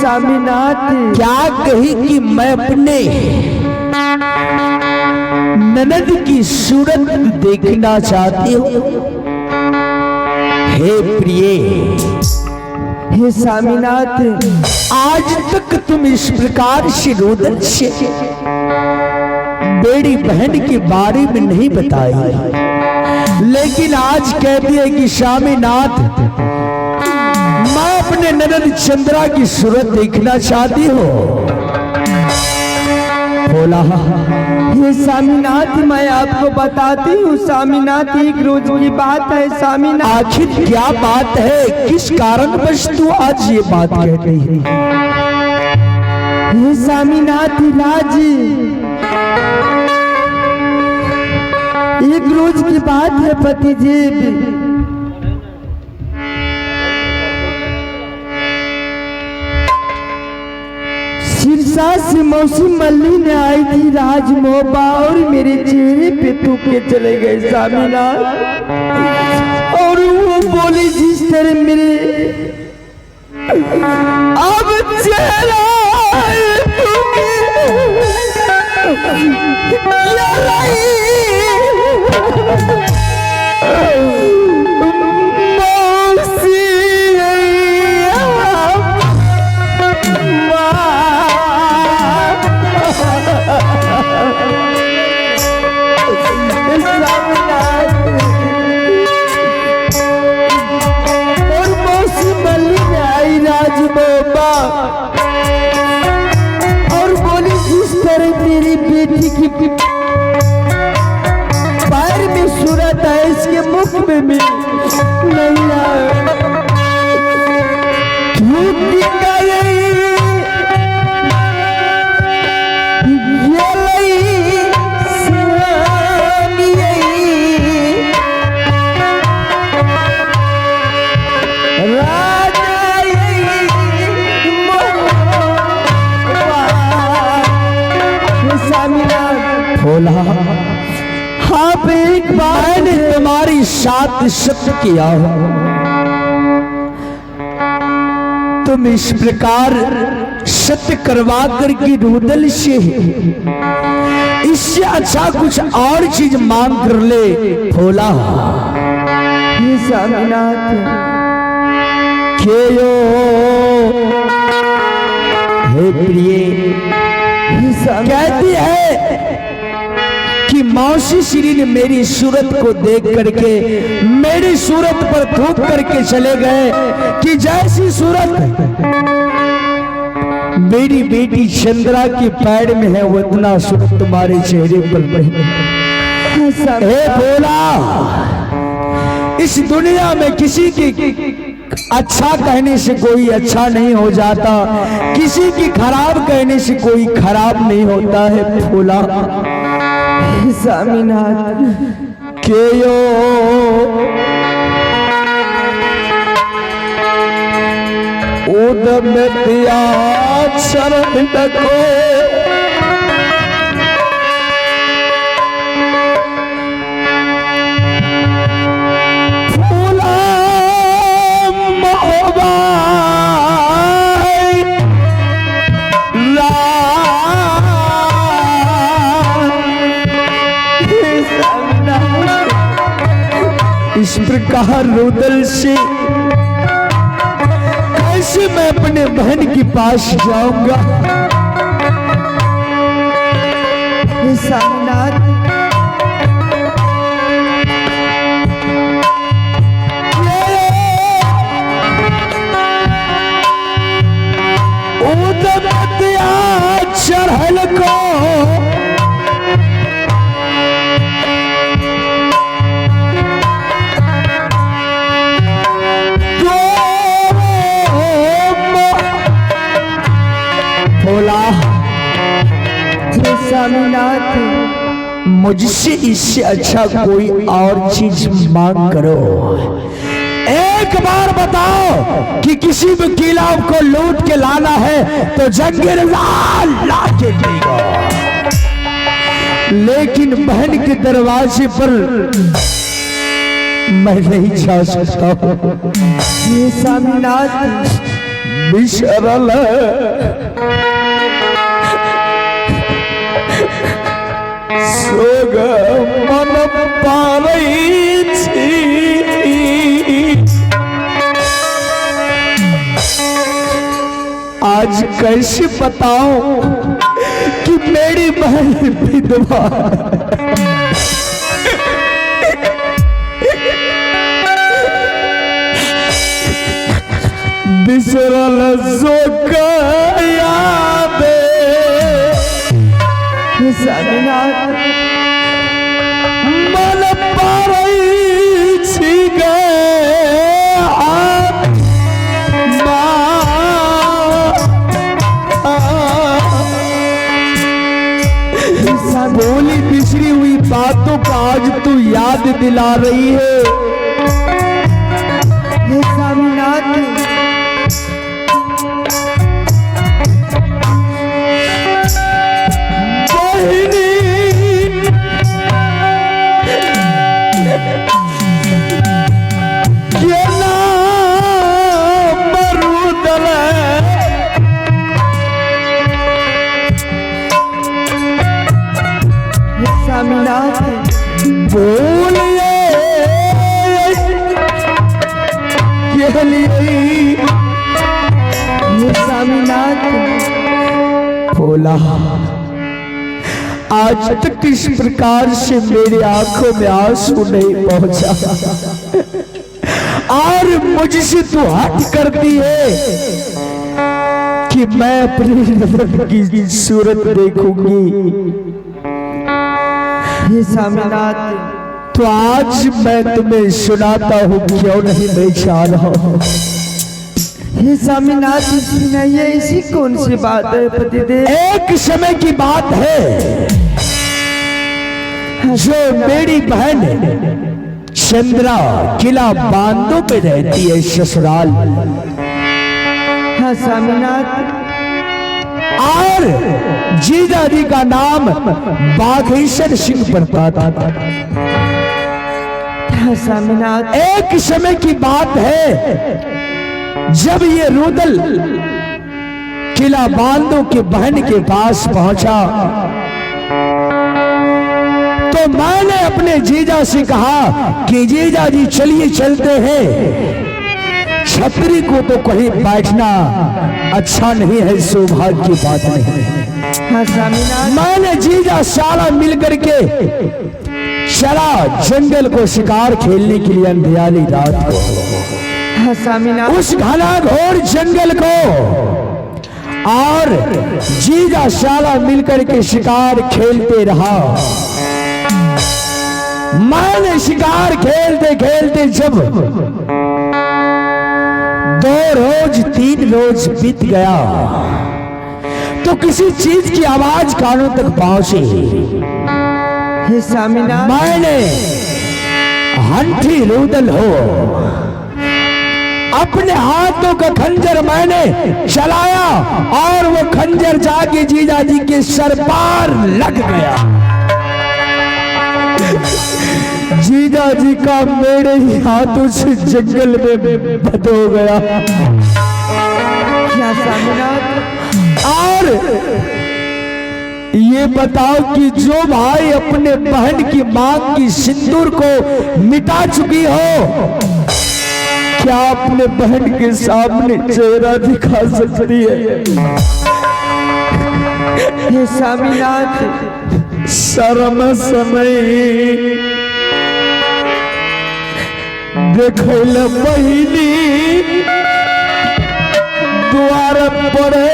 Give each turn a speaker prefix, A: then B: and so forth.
A: स्वामीनाथ
B: क्या कही कि मैं अपने ननद की सूरत देखना चाहती हूँ। हे प्रिय,
A: हे स्वामीनाथ
B: आज तक तुम इस प्रकार से रोदन से बेड़ी बहन के बारे में नहीं बताई, लेकिन आज कहती है कि स्वामीनाथ मैं अपने ननद चंद्रा की सूरत देखना चाहती हूँ। बोला,
A: हे स्वामीनाथ मैं आपको बताती हूँ स्वामीनाथ, एक रोज की बात है स्वामीनाथ।
B: आखिर क्या बात है, किस कारणवश तू आज ये बात कहती है?
A: हे स्वामीनाथ राज, एक रोज की बात है पतिदेव। सिरसा से मौसी मल्ली ने आई थी राज मोबा, और मेरे चेहरे पे थूक के चले गए स्वामीनाथ। और वो बोली जिस तरह मेरे अब चेहरा और बोली जिस तरह मेरी बेटी की पैर में सूरत है, इसके मुख में भी नहीं है।
B: बोला, हाँ एक बार मैंने तुम्हारी साथ सत्य किया हो, तुम इस प्रकार सत्य करवा कर की रुदल से इससे अच्छा कुछ और चीज मांग कर ले। बोला,
A: हे स्वामीनाथ
B: क्यों हे प्रिय, कहती है कि मौसी श्री ने मेरी सूरत को देख करके मेरी सूरत पर थूक करके चले गए कि जैसी सूरत मेरी बेटी चंद्रा के पैर में है वो इतना सूरत तुम्हारे चेहरे पर नहीं। हे बोला, इस दुनिया में किसी की अच्छा कहने से कोई अच्छा नहीं हो जाता, किसी की खराब कहने से कोई खराब नहीं होता है। बोला,
A: स्वामीनाथ
B: क्यों उदम दिया शरण को इस प्रकार रुदल से कैसे मैं अपने बहन के पास जाऊंगा?
A: स्वामीनाथ
B: चढ़ल को
A: स्वामीनाथ
B: मुझसे इससे अच्छा कोई और चीज मांग करो। एक बार बताओ कि किसी भी किला को लूट के लाना है तो जंगीरलाल ला के देगा, लेकिन बहन के दरवाजे पर मैं नहीं जा सकता।
A: स्वामीनाथ
B: बिसरल सोग मन पारै छी। आज कैसे बताऊं कि मेरी बहन विधवा बिसरल सोग याद
A: स्वामीनाथ
B: मन पारै छी गे बोली बिसरी हुई बातों का आज तू याद दिला रही है।
A: हे स्वामीनाथ
B: बोलिए
A: स्वामीनाथ
B: बोला आज तक इस प्रकार से मेरी आंखों में आंसू नहीं पहुंचा और मुझसे तू हट करती है कि मैं अपनी नजर की सूरत देखूंगी।
A: हे स्वामीनाथ
B: तो आज मैं तुम्हें सुनाता हूँ क्यों नहीं मैं चाह रहा हूँ।
A: हे स्वामीनाथ सुनाइए ऐसी कौन सी बात है पतिदेव।
B: एक समय की बात है जो मेरी बहन चंद्रा किला बांधो पे रहती है ससुराल।
A: हाँ स्वामीनाथ
B: और जीजा जी का नाम बाघेश्वर सिंह पड़ता था।
A: हाँ स्वामीनाथ
B: एक समय की बात है जब ये रुदल किला बांधो के बहन के पास पहुंचा तो मैंने अपने जीजा से कहा कि जीजा जी चलिए चलते हैं। छतरी को तो कहीं बैठना अच्छा नहीं है, सौभाग्य की बात नहीं है।
A: हाँ स्वामीनाथ
B: मैंने जीजा साला मिल करके चला जंगल को शिकार खेलने के लिए अंधियाली रात को।
A: हाँ स्वामीनाथ
B: उस घना घोर जंगल को और जीजा साला मिलकर के शिकार खेलते रहा। मैंने शिकार खेलते खेलते जब 2 रोज 3 रोज बीत गया तो किसी चीज की आवाज कानों तक पहुंची।
A: हे स्वामीनाथ
B: मैंने हंठी रुदल हो अपने हाथों का खंजर मैंने चलाया और वो खंजर जाके जीजा जी के सर पार लग गया। जीजा जी का मेरे ही हाथों से जंगल में बंद हो गया।
A: क्या स्वामीनाथ
B: और ये बताओ कि जो भाई अपने बहन की मांग की सिंदूर को मिटा चुकी हो क्या अपने बहन के सामने चेहरा दिखा सकती है?
A: हे स्वामीनाथ
B: शर्म समय देखल बहिनी द्वार पड़े